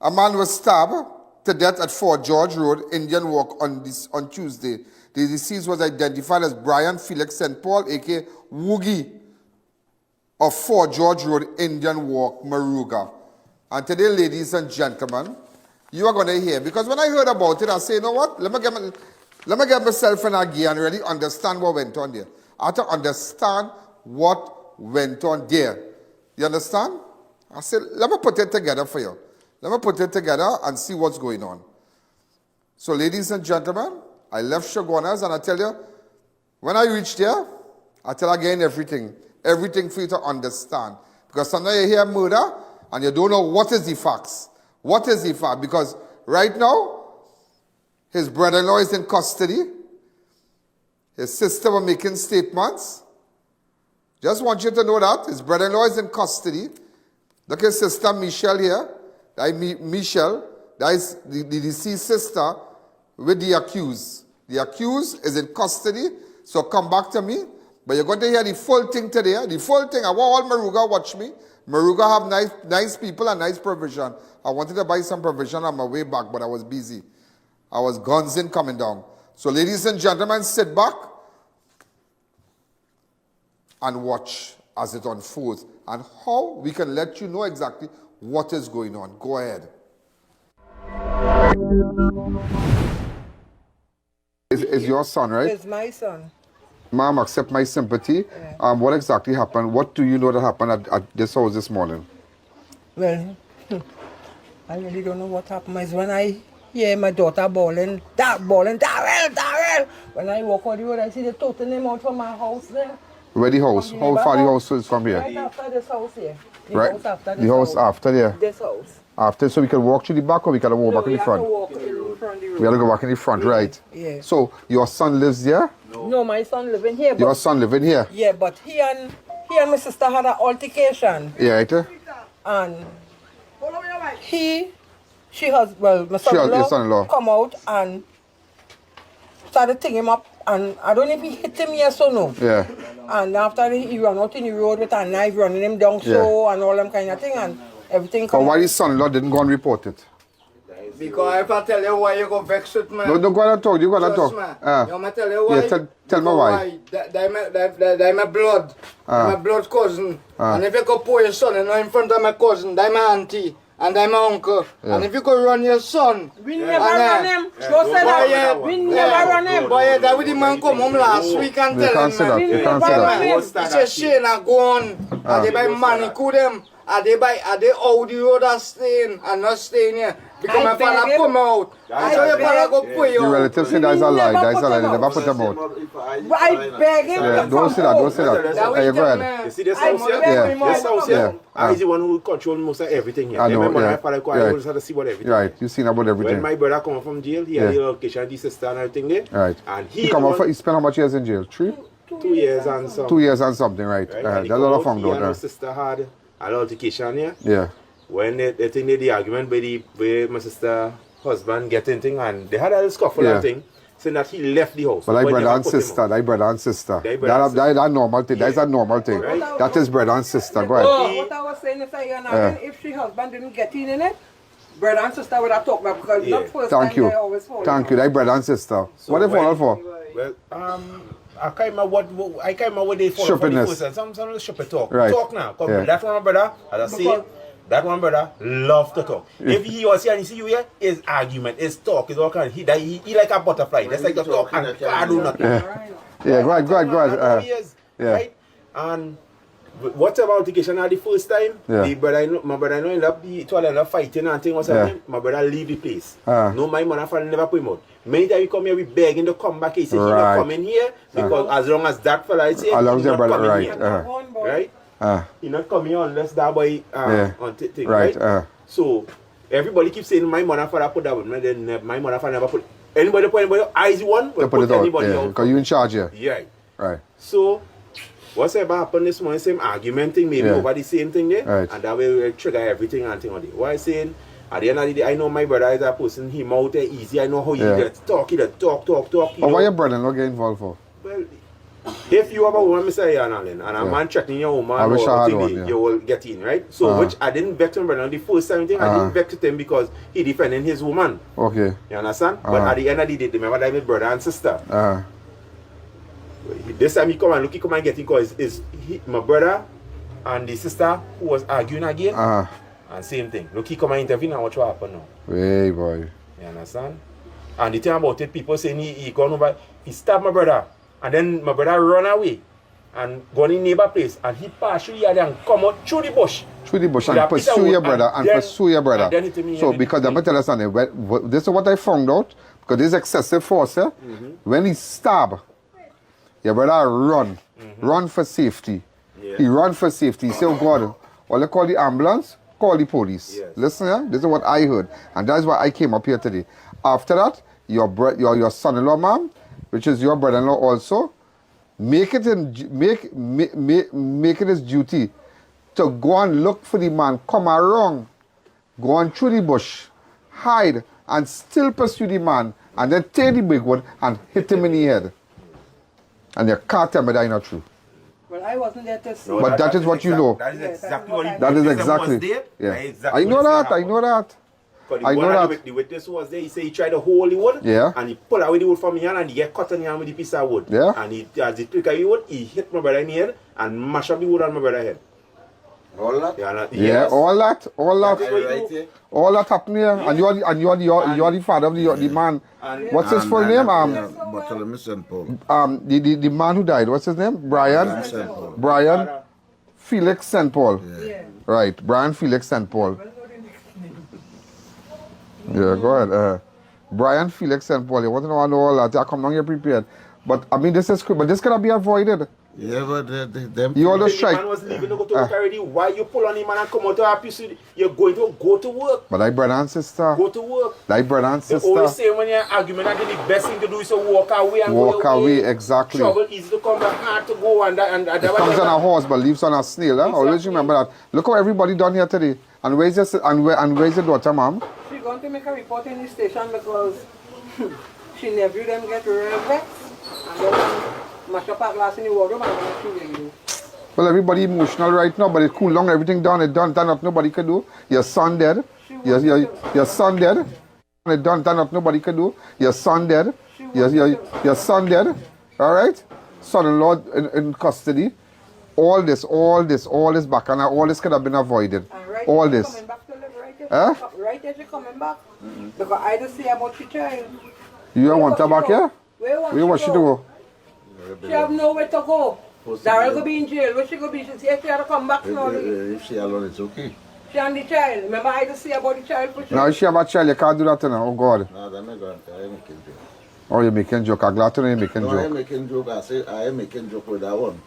A man was stabbed to death at Fort George Road, Indian Walk on Tuesday. The deceased was identified as Brian Felix St. Paul, a.k.a. Woogie, of Fort George Road, Indian Walk, Moruga. And today, ladies and gentlemen, you are going to hear, because when I heard about it, I say, you know what, let me get myself in a gear and really understand what went on there. I have to understand what went on there. You understand? I said, let me put it together for you. Let me put it together and see what's going on. So, ladies and gentlemen, I left Shogunas, and I tell you, when I reached there, I tell again everything for you to understand. Because sometimes you hear murder, and you don't know what is the facts. What is the fact? Because right now, his brother-in-law is in custody. His sister was making statements. Just want you to know that. His brother-in-law is in custody. Look at his sister Michelle here. Michelle, that is the deceased sister with the accused. The accused is in custody, so come back to me. But you're going to hear the full thing today. The full thing. I want all Moruga watch me. Moruga have nice people and nice provision. I wanted to buy some provision on my way back, but I was busy. I was guns in coming down. So ladies and gentlemen, sit back and watch as it unfolds and how we can let you know exactly what is going on. Go ahead. It's your son, right? It's my son. Ma'am, accept my sympathy. Yeah. What exactly happened? What do you know that happened at this house this morning? Well, I really don't know what happened. It's when I hear my daughter bawling, Darrell. When I walk on the road, I see the total name out from my house there. Where the house? How far the house is from here? Right after this house here. Right. The house after there? This house. After, so we can walk through the back or we can walk back in the front? We have to walk in front of the road. We have to go back in the front, right? Yeah. So your son lives there? No, my son living here. Your son living here? Yeah, but he and my sister had an altercation. Yeah, right? And my son-in-law come out and started taking him up, and I don't know if he hit him, yes or no. Yeah. And after he ran out in the road with a knife, running him down so, and all them kind of thing, and everything. But why his son-in-law didn't go and report it? Because if I tell you why you go vex with me. No, don't go and talk, you go and talk. You want to tell you why? Yeah, tell me why. They're my blood. My blood cousin. And if you go pour your son in front of my cousin, they're my auntie. And I'm my uncle. Yeah. And if you go run your son. We never run him. Go say that. We never run him. Boy, that with the man come home last week and tell him. You can't say that. He said, Shane, I go on. And they buy money, cool them. Are they out the road are staying and not staying here? Because my father come out. And so your father go pay you. The relatives say that's a lie. That's a lie. They never put them out. I beg him. Yeah, don't say that. Don't say that. Hey, go ahead. You see this house here? This house here? Yeah. He's the one who controls most of everything here. I know, Remember, yeah. my father I always had to see what everything. Right. You seen about everything. When my brother come from jail, he had the location, the sister and everything there. Right. And He spent how much years in jail? 3? 2 years and some. 2 years and something, right? That's a lot of fun, though. He and though. my sister had an altercation here. Yeah. When they think the argument by my sister husband getting thing, and they had a little scuffle and thing, saying that he left the house. But like brother and sister, That's a normal thing. That's a normal thing. Right. That is brother and sister. Go ahead. What I was saying is that if she husband didn't get in it, brother and sister would have talked about because not first Thank you. time they always fall. Thank you. Like brother and sister. So What they fall for? Well, I can't remember what they fall for the first time. Some stupid talk. Right. Talk now. Because that one brother, as I say, that one brother love to talk. If he was here and he see you here, his argument, his talk, is all kind of, he like a butterfly. That's like the talk and I do nothing. Yeah, go ahead. Right? And whatever altercation at the first time, my brother ended up fighting and thing was happening. My brother leave the place. No, my mother father never put him out. Many times we come here, we begging to come back. He said he not coming here because as long as that fella is here, he's not coming here. Right? He not coming here unless that boy on thing, right? So everybody keeps saying my mother father put that with me, then my mother father never put anybody put anybody. I the one will put anybody out. Because you in charge here. Yeah. Right. So whatever happened this morning, same argument thing, maybe over the same thing there, and that will trigger everything and thing on it. Why I saying at the end of the day, I know my brother is a person, he out there easy, I know how he gets talk, he talk. But why your brother-in-law get involved for? Well, If you have a woman, Mr. A.A.N. Alleyne, and a man threatening your woman, I wish I had or one, TV, yeah. you will get in, right? So, which I didn't vex him, brother. The first time thing, I didn't vex him because he defending his woman. Okay. You understand? But at the end of the day, remember that my brother and sister. This time he come and get in because my brother and the sister who was arguing again. And same thing. Look, he come and intervene and watch what happen now. Hey, boy. You understand? And the thing about it, people saying he gone over, he stabbed my brother. And then my brother run away and go in neighbor place. And he passed through here and come out through the bush. Through the bush and pursue your brother pursue your brother. So because let me tell you something, this is what I found out, because this excessive force, when he stab, your brother run for safety. Yeah. He run for safety. He say, oh God, well, they call the ambulance, call the police. Yes. Listen, this is what I heard. And that's why I came up here today. After that, your son-in-law, ma'am, which is your brother-in-law also, make it his duty to go and look for the man, come around, go on through the bush, hide, and still pursue the man, and then take the big one and hit him in the head. And you can't tell me that's not true. Well, I wasn't there to see. No, but that is what you know. That is exactly what he That is exactly. Yeah. I know that. I know that. I know that. The witness was there. He said he tried to hold the wood. Yeah. And he pulled away the wood from his hand and he get cut in the hand with the piece of wood. Yeah. And as he took away the wood, he hit my brother in the head and mashed up the wood on my brother's head. All that? Yeah, all that. All that happened here. And you are the father of the man. What's his full name? The man who died. What's his name? Brian Felix St. Paul. Yeah. Right. Brian Felix St. Paul. Yeah, go ahead. Brian Felix St. Paul. You want to know all that? I come down here prepared. But I mean, this cannot be avoided. Yeah, but them. You always try. The man was leaving to go to work already. Why you pull on him and come out to help you? You're going to go to work. But like brother and sister. Go to work. Like brother and sister. They always say when you're arguing, I think the best thing to do is to walk away and walk away. Exactly. Trouble easy to come back, hard to go and it comes on a horse but leaves on a snail. Exactly. Always remember that. Look how everybody done here today. And where's your daughter, ma'am? She's going to make a report in the station because she nephew them get real vexed and then mash up a glass in the wardrobe and then she will do. Well, everybody emotional right now, but it cool down, everything done, it done up, nobody can do. Your son dead. Your son dead. It done up, nobody can do. Your son dead. Your son dead. Alright? Son-in-law in custody. All this back, and all this could have been avoided. Right, all this. Coming back to live right as you're coming back. Because I just say about your child. You don't want her back here? Where was she to go? She have nowhere to go. Daryl go be in jail. Where she go be? She say she had to come back now. If she alone, it's okay. She and the child. Remember I just say about the child for sure. Now if she have a child, you can't do that now. Oh God. No, I'm not going to. I'm making joke. Oh, you're making joke. I'm glad to know you're making joke. No, I'm making joke. I say I am making joke with that one.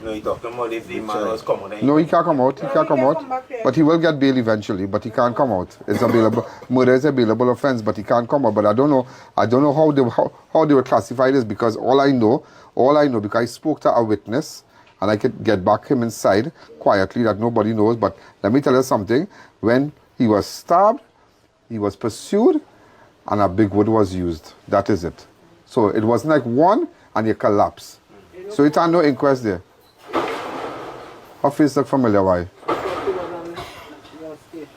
No, you're talking about if the man was coming. No, he can't come out. He can't come out. But he will get bail eventually. But he can't come out. It's available. Murder is a bailable offense, but he can't come out. But I don't know how they will classify this, because all I know, because I spoke to a witness, and I could get back him inside quietly that nobody knows. But let me tell you something. When he was stabbed, he was pursued, and a big wood was used. That is it. So it wasn't like one and you collapse. So it had no inquest there. Her face look familiar, why?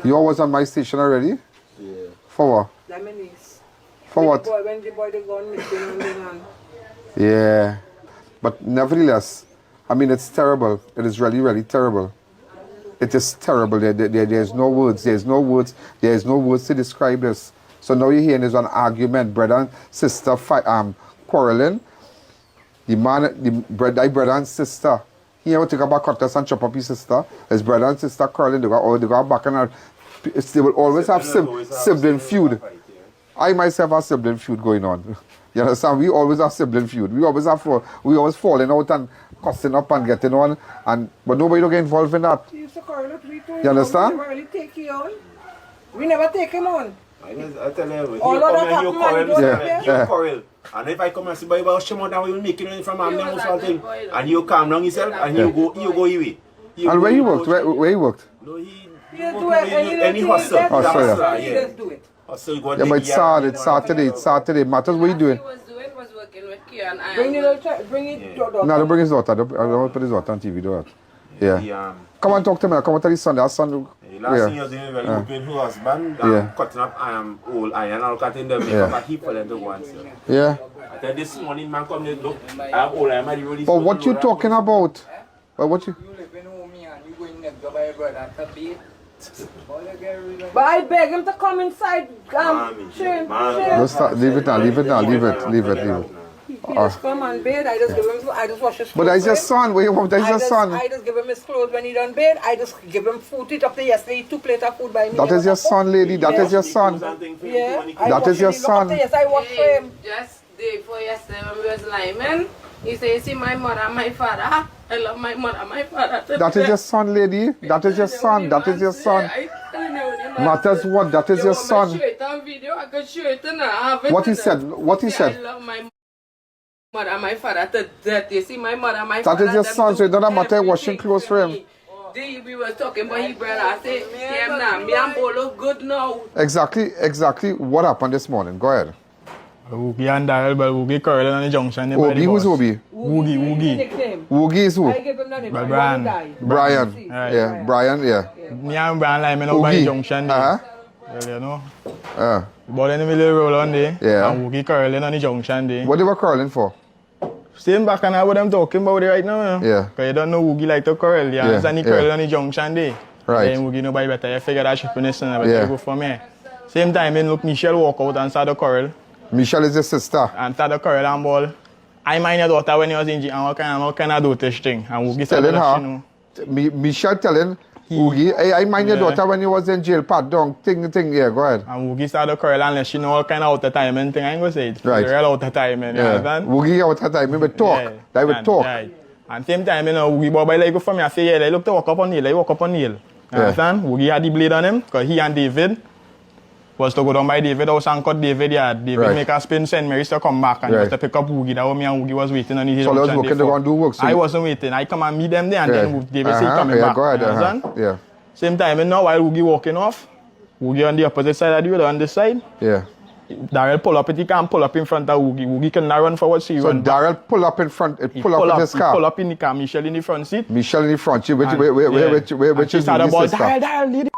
You was on my station already? Yeah. For what? For what? When the boy gone missing. Yeah. But nevertheless, I mean, it's terrible. It is really, really terrible. It is terrible. There's no words. There's no words. There's no words to describe this. So now you're hearing there's an argument, brother and sister quarreling. The brother and sister. He will take a back cutlass and chop up his sister. His brother and sister quarreling. They go back and they will always have sibling feud. I myself have sibling feud going on. You understand? We always have sibling feud. We always falling out and cussing up and getting on, but nobody don't get involved in that. You understand? We never take him on. I tell you, all of that you quarrel. And if I come and say, boy, about Shimon, then we will make it from him or something. And you calm down yourself and you go away. And where he worked? Where he worked? No, he do any hustle. He just do it. Yeah, but it's sad. It's Saturday. Matters what you doing? What he was doing was working working with Kian. Bring it, bring it. No, don't bring his daughter. I don't want to put his daughter on TV, do that. Yeah. Come and talk to me. Come and tell his son. That son. Last thing he was doing, very good with her husband, cutting up old iron and cutting the makeup a heap for them to go and sell. Yeah. I tell this morning, man, come look, I have old iron, I really. But what you talking about? What you? You live in home and you going next door by your brother at a beat. But I beg him to come inside. Leave it now. Leave it. He just come and bathe. I just wash his clothes. But that's your son. What you want? That's your son. I just give him his clothes when he done bathe. I just give him food. It up to yesterday, 2 plates of food by me. That is your son, lady. That is your son. Yeah. That is your son. Yes, I wash for him. Just day before yesterday when we was lying, he said, see my mother and my father. I love my mother and my father. That is your son, lady. That is your son. That is your son. Matters what? That is your son. I can show it now. What he said? What he said? I love my mother and my father to death. You see my mother and my father. That is your son, so it doesn't matter washing clothes for him. We were talking about his brother. I said, yeah, now, me and Bo look good now. Exactly what happened this morning. Go ahead. Woogie and Daryl, but Woogie curling on the junction. Woogie, who's Woogie? Woogie. Woogie is who? I give him that name. Brian. Brian. Right. Yeah, Brian, yeah. Me and Brian like me now by the junction there. You know? But then we roll on there. Yeah. And Woogie curling on the junction there. What they were curling for? Same back and what I'm talking about right now. Yeah. Because you don't know Woogie like to curl. Yeah. And he curl on the junction there. Right. Then Woogie nobody better. You figure that shippiness and better go for me. Same time, look, Michelle walk out and start the curl. Michelle is your sister. And start the curl and ball. I mind your daughter when he was in jail and what kind of do this thing. And Woogie said telling her, Michelle telling Woogie, hey, I mind your daughter when you was in jail, pat down, thing, yeah, go ahead. And Woogie started curl and she know all kind of out of time and thing, I ain't gonna say it. Right. Real out of time, you understand? Woogie out of time, we would talk, they would talk. Right. And same time, you know, Woogie boy like go for me, I say, yeah, they look to walk up on Neil, they walk up on Neil. You understand? Woogie had the blade on him, because he and David was to go down by David house and cut David, David make a spin, send Mary to come back and just to pick up Woogie. That was me and Woogie was waiting on his so they was working to go and do work. So I wasn't waiting. I come and meet them there and then David say coming back. Go ahead, you understand? Yeah. Same time, you know, while Woogie walking off, Woogie on the opposite side of the road, on this side. Yeah. Daryl pull up, he can't pull up in front of Woogie. Woogie cannot run forward, so he run back. Daryl pull up in front, pull up in his car. He pull up in the car, Michelle in the front seat. Michelle in the front, which is Daryl, leave the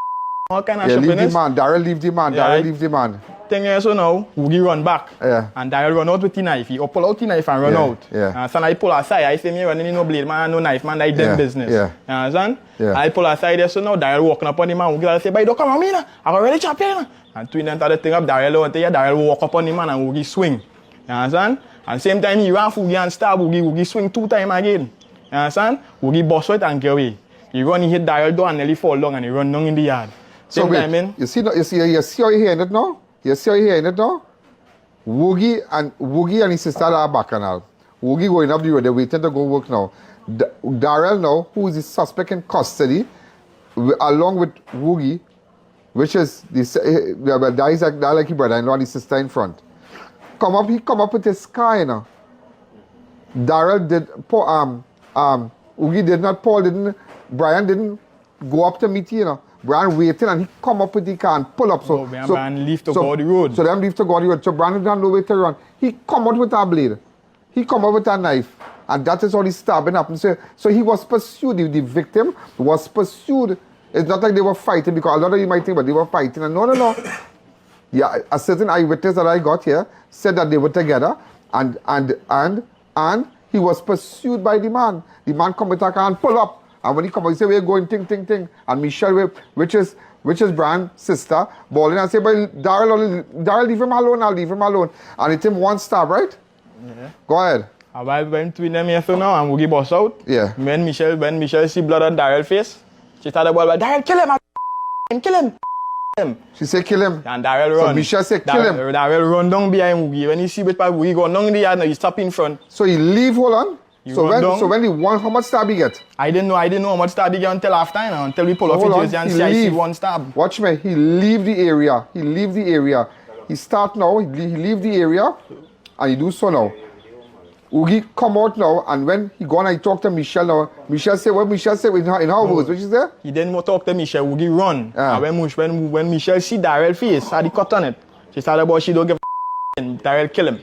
all kind of leave the man, Daryl leave the man, Daryl leave the man. Thing is, so now, Woogie run back. Yeah. And Daryl run out with the knife. He pull out the knife and run out. Yeah. And so I pull aside. I say, me running in no blade, man, no knife, man, like them business. Yeah. You understand? Yeah. I pull aside there, so now Daryl walking up on the man. Woogie say, "Boy, don't come on me, now. I already chop you." And twin them the thing up, Daryl went there, Daryl walk up on the man and Woogie swing. You understand? And same time, he ran for Woogie and stab Woogie. Woogie swing 2 times again. You understand? Woogie bust out and get away. He run, he hit Daryl down and nearly fall down and he run down in the yard. So wait, you see how you're hearing it now? You see how you're hearing it now? Woogie and his sister are back and all. Woogie going up the road, they're waiting to go work now. Daryl now, who is the suspect in custody, along with Woogie, which is that is like his brother-in-law and his sister in front. He come up with his car, you know. Daryl did, Woogie did not, Brian didn't go up to meet you know. Brian waiting and he come up with the car and pull up. So Brian leave to go the road. So them leave to go the road. So Brian did not know where to run. He come out with a blade. He come out with a knife. And that is how the stabbing happened. So he was pursued. The victim was pursued. It's not like they were fighting, because a lot of you might think, but they were fighting. And no. Yeah, a certain eyewitness that I got here said that they were together and he was pursued by the man. The man come with a car and pull up. And when he come, he say, we're going, ting. And Michelle, which is Brian's sister, bawling and say, but Daryl, leave him alone, I'll leave him alone. And it him one stab, right? Yeah. Go ahead. I went between them here so now and Woogie bust out. Yeah. When Michelle see blood on Daryl's face, she started about, Daryl, kill him, kill him. She said, kill him. And Daryl run. So Michelle said, kill him. Daryl run down behind Woogie. When he see Woogie go down in the yard, now he stop in front. So he leave, hold on. So when he won, how much stab he get? I didn't know how much stab he get until after, until we pull off his jersey and see I see one stab. Watch me, he leave the area. He start now, he leave the area, and he do so now. Woogie come out now, and when he gone, I talk to Michelle now. Michelle say, what Michelle say in her words, which is there? He didn't talk to Michelle, Woogie run. And when Michelle see Daryl's face, had the cut on it, she started about she don't give a and Daryl kill him.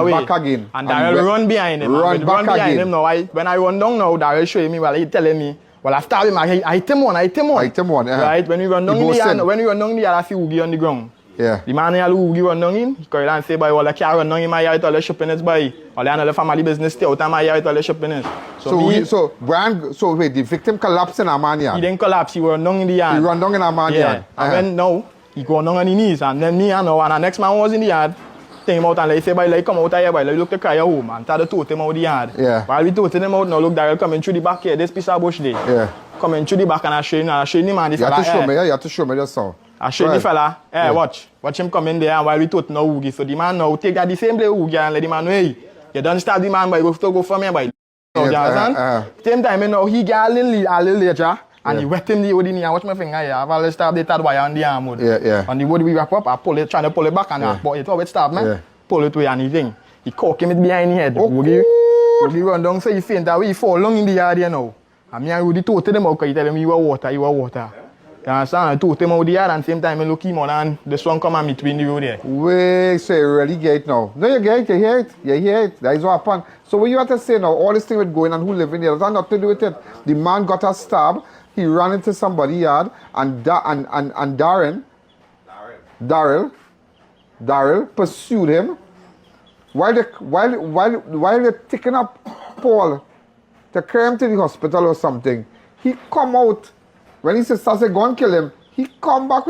away. back again. And Daryl run behind him. Run back behind again. him now. When I run down now, Daryl showing me, well, he telling me, well, I stab him, I hit him one. Hit him one, Right? When we run down in the yard, I see Woogie on the ground. Yeah. The man here, Woogie run down in, he come and say, boy, well, I can't run down in my yard, all the shopping is, boy. All the another family business stay out of my yard, all the shopping is. So wait, the victim collapsed in a man yard? He didn't collapse, he run down in the yard. He run down in a man yard? And then now, he go down on his knees, and then me and now, and the next man was in the yard. Take him out and like say, boy, like come out of here, boy, like look to cry home, and try to tote him out the yard. Yeah. While we toting him out, now look, Daryl coming through the back here, this piece of bush there. Yeah. Coming through the back and I show him, man, the You fella. have to show me, you have to show me just so. I show the fella, watch him come in there, and while we toting now Woogie, so the man now take that the same place Woogie and let the man know, hey, you don't stab the man, boy, you have to go for me, boy. You understand? Same time, you know, he get a little later, and he wet him the wood in here, watch my finger here, I've always stabbed the third wire on the arm wood. Yeah. On the wood we wrap up, I pull it, trying to pull it back, and I pull it over, it stab me. Pull it away and he thing. He cock him behind the head. Woogie run down, so he faint away, he fall long in the yard, you know. And me and Rudy toted him out, because he tell him, you are water. You understand? I toted him out the yard, and same time I look him on, and the sun come and meet me in the road there. Wait, so you really get it now? No, you get it, you hear it. That is what happened. So what you have to say now, all this thing with going and who live in there, that has nothing to do with it. The man got a stab, he ran into somebody's yard, and Daryl pursued him while they're taking up Paul to carry him to the hospital or something. He come out when his sister said go and kill him. He come back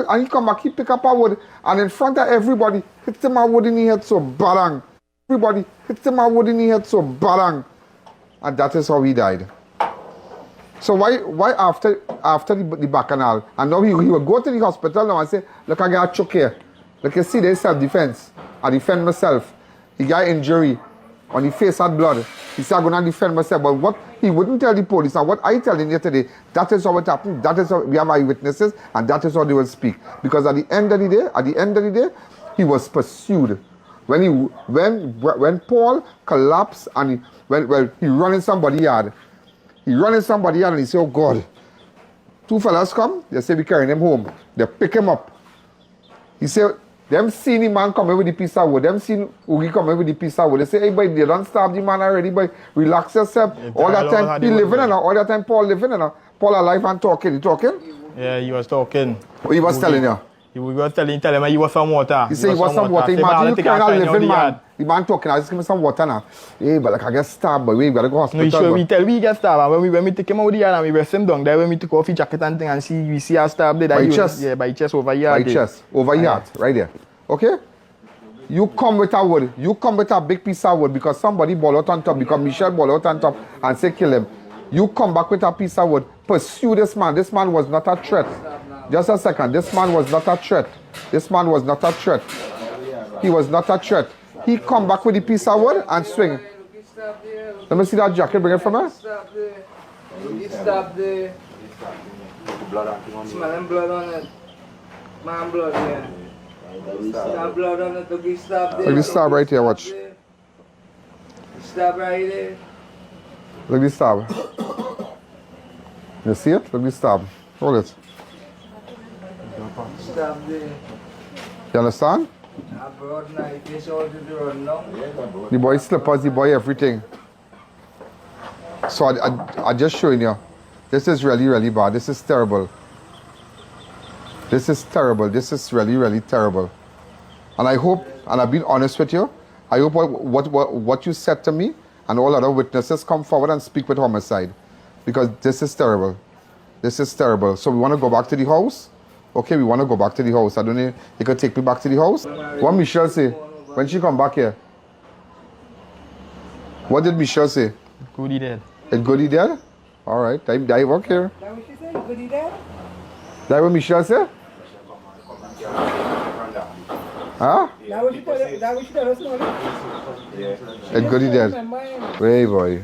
he pick up a wood and in front of everybody hit him a wood in the head so bang. Everybody hit him a wood in the head so bang. And that is how he died. So why after the bacchanal, and now he will go to the hospital now and say, look, I got a choke here. Look, you see, there's self-defense. I defend myself. He got injury. On the face had blood. He said, I'm going to defend myself. But what he wouldn't tell the police, and what I tell him yesterday, that is how it happened. That is how we have eyewitnesses, and that is how they will speak. Because at the end of the day, he was pursued. When Paul collapsed and he run in somebody's yard. He run in somebody's yard and he say, oh God. Two fellas come, they say we carrying him home. They pick him up. He said, them seen the man coming with the piece of wood. Them seen Woogie coming with the piece of wood. They say, hey boy, they don't stab the man already, boy. Relax yourself. All that time he living in all that time Paul living in Paul alive and talking. He talking? Yeah, he was talking. What he was telling you? He was telling him he was some water. He said he was some water. Imagine you carrying a living man. The man talking, I just give me some water now. Hey, but like I get stabbed, but we gotta go hospital. No, sure, we get stabbed. And when we take him out the yard and we rest him down there, when we took off his jacket and thing and we see our stab there. By chest? Yeah, by chest over here. By chest, over here, right there. Okay? You come with a wood. You come with a big piece of wood because somebody ball out on top, because Michelle ball out on top and say kill him. You come back with a piece of wood. Pursue this man. This man was not a threat. Just a second. This man was not a threat. This man was not a threat. He was not a threat. He come back with a piece of wood and swing. Let me see that jacket. Bring it from her. He stabbed there. Smelling blood on it. Man blood there. Stab blood on it. Look, he stabbed there. Look this stab right here. Watch. Stab right there. Look this stab. You see it? Look this stab. Hold it. Stab there. You understand? A broad knife. This all to the run now. The boy slippers, the boy everything. So I just showing you. This is really, really bad. This is terrible. This is terrible. This is really, really terrible. And I hope, and I've been honest with you, I hope what you said to me and all other witnesses come forward and speak with homicide. Because this is terrible. This is terrible. So we want to go back to the house. Okay, we want to go back to the house. I don't know if you could take me back to the house. What Michelle say when she come back here? What did Michelle say? Goody dead. Is Goody dead? All right, I work here. That what she said? Goody dead? That what Michelle said? Huh? That what she tell us now? Is Goody dead? Hey boy.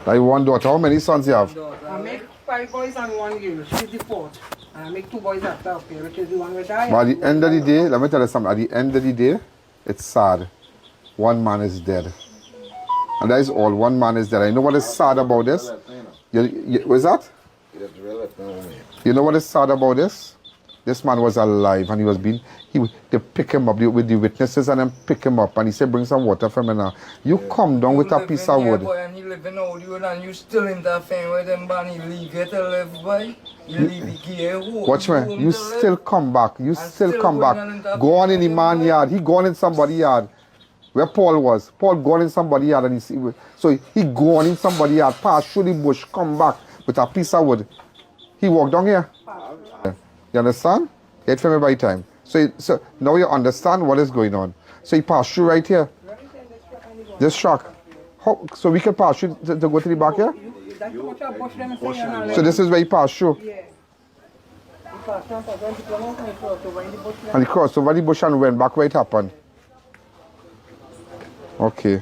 I one daughter. How many sons you have? I make 5 boys and 1 girl. She's the 4th. And I make 2 boys after, okay, which is the one with I. But at the end of the day, let me tell you something. At the end of the day, it's sad. One man is dead. And that is all. One man is dead. I know what is sad about this? What is that? You know what is sad about this? this man was alive and they pick him up with the witnesses and then pick him up and he said, bring some water from him now. You come down with a piece of wood. Boy, and he live in old road and you still interfere with him, man. He leave you to live, boy. He leave you here. Watch me. You still come back. You still come back. Go on in the man yard. He gone in somebody's yard. Where Paul was. Paul gone in somebody's yard and he see. So he go on in somebody's yard, pass through the bush, come back with a piece of wood. He walked down here. You understand? Get from me by time. So now you understand what is going on. So he passed through right here. This truck. So we can pass through to go to the back here? So this is where he passed through? Yeah. And he crossed over the bush and went back where it happened. Okay.